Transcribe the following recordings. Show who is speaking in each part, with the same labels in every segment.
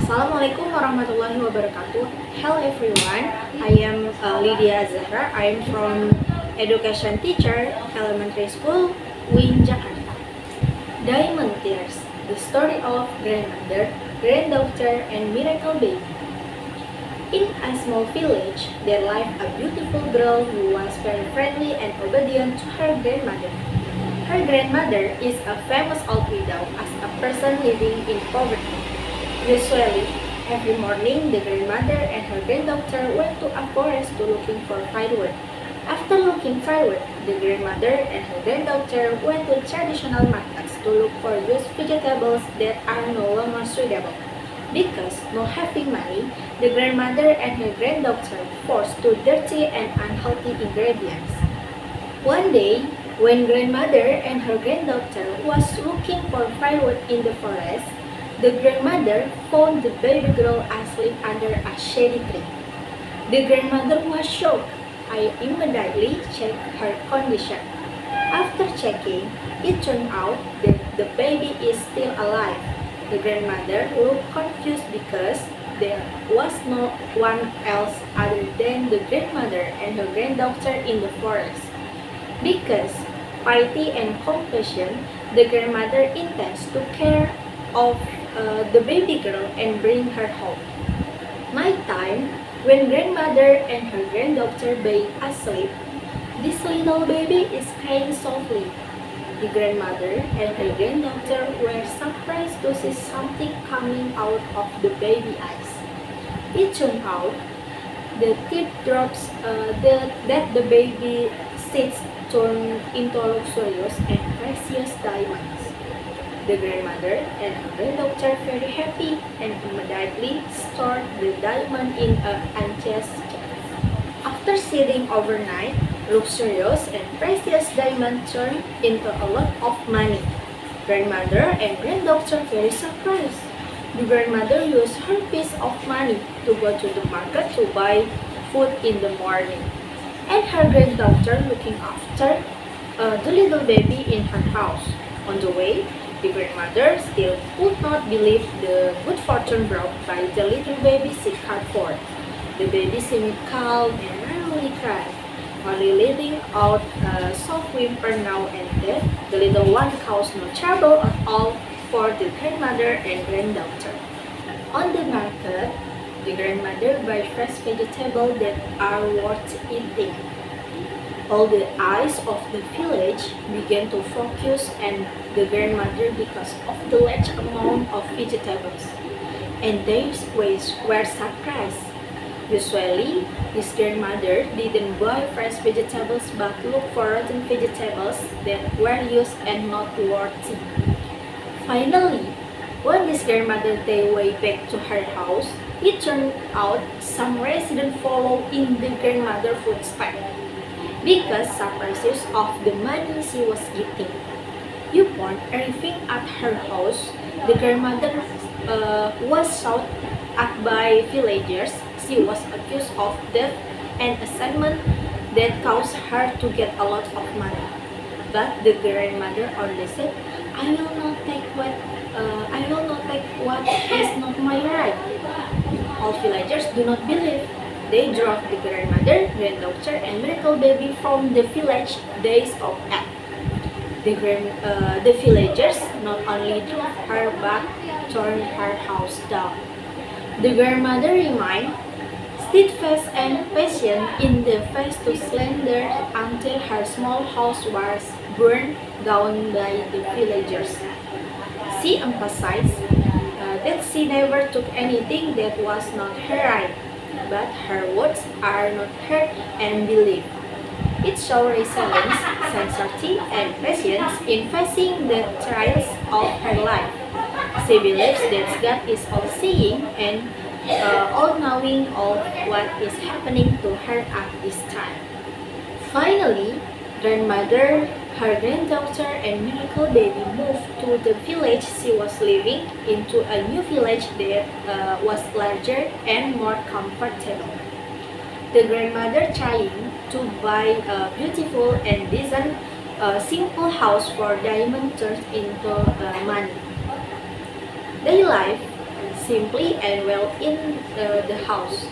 Speaker 1: Assalamualaikum warahmatullahi wabarakatuh. Hello everyone, I am Lydia Zahra. I am from Education Teacher, Elementary School, Win, Jakarta. Diamond Tears, the story of grandmother, granddaughter, and miracle baby. In a small village, there lived a beautiful girl who was very friendly and obedient to her grandmother. Her grandmother is a famous old widow as a person living in poverty. Usually, every morning the grandmother and her granddaughter went to a forest to looking for firewood. After looking firewood, the grandmother and her granddaughter went to traditional markets to look for used vegetables that are no longer suitable. Because not having money, the grandmother and her granddaughter forced to dirty and unhealthy ingredients. One day, when grandmother and her granddaughter was looking for firewood in the forest, the grandmother found the baby girl asleep under a shady tree. The grandmother was shocked. I immediately checked her condition. After checking, it turned out that the baby is still alive. The grandmother looked confused because there was no one else other than the grandmother and her granddaughter in the forest. Because piety and compassion, the grandmother intends to care of the baby girl and bring her home. Nighttime, when grandmother and her granddaughter lay asleep, this little baby is crying softly. The grandmother and her granddaughter were surprised to see something coming out of the baby eyes. It turned out the teardrops that the baby seeds turned into luxurious and precious diamonds. The grandmother and her granddaughter very happy and immediately stored the diamond in a anxious chest. After sitting overnight, luxurious and precious diamond turned into a lot of money. Grandmother and granddaughter very surprised. The grandmother used her piece of money to go to the market to buy food in the morning, and her granddaughter looking after the little baby in her house. On the way, the grandmother still could not believe the good fortune brought by the little baby she cared for. The baby seemed calm and rarely cried, only letting out a soft whimper now and then. The little one caused no trouble at all for the grandmother and granddaughter. On the market, the grandmother buys fresh vegetables that are worth eating. All the eyes of the village began to focus on the grandmother because of the large amount of vegetables, and they were surprised. Usually, this grandmother didn't buy fresh vegetables but looked for rotten vegetables that were used and not worthy. Finally, when this grandmother day way back to her house, it turned out some residents followed in the grandmother's footsteps because surprised of the money she was getting. Upon arriving at her house, the grandmother was shouted at by villagers. She was accused of theft and assignment that caused her to get a lot of money. But the grandmother only said, "I will not take what is not my right." All villagers do not believe. They drove the grandmother, granddaughter, and miracle baby from the village days of Eid. The villagers not only drove her but tore her house down. The grandmother remained steadfast and patient in the face to slander until her small house was burned down by the villagers. She emphasized that she never took anything that was not her right, but her words are not heard and believed. It shows resilience, sincerity, and patience in facing the trials of her life. She believes that God is all-seeing and all-knowing of what is happening to her at this time. Finally, grandmother, her granddaughter, and miracle baby moved to the village she was living into a new village that was larger and more comfortable. The grandmother trying to buy a beautiful and decent simple house for diamond turned into money. Their life simply and well in the house.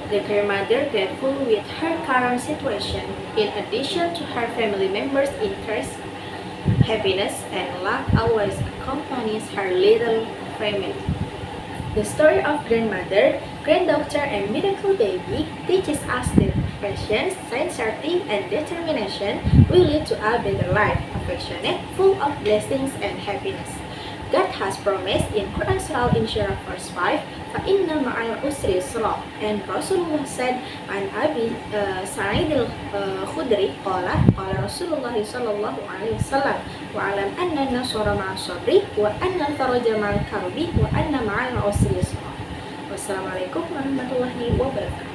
Speaker 1: The grandmother, grateful with her current situation, in addition to her family members' interest, happiness, and luck always accompanies her little family. The story of grandmother, granddaughter, and miracle baby teaches us that patience, sincerity, and determination will lead to a better life, affectionate, full of blessings and happiness. God has promised in Quran Surah Insyirah verse 5, فَإِنَّ مَعَ الْعُسْرِ يُسْرًا. And Rasulullah said, عن أبي سعيد الخدري قال رسول الله صلى الله عليه وسلم وعلم أن النصر مع الصبر وأن الفرج مع الكرب وأن مع العسر يسرا. Wassalamualaikum warahmatullahi wabarakatuh.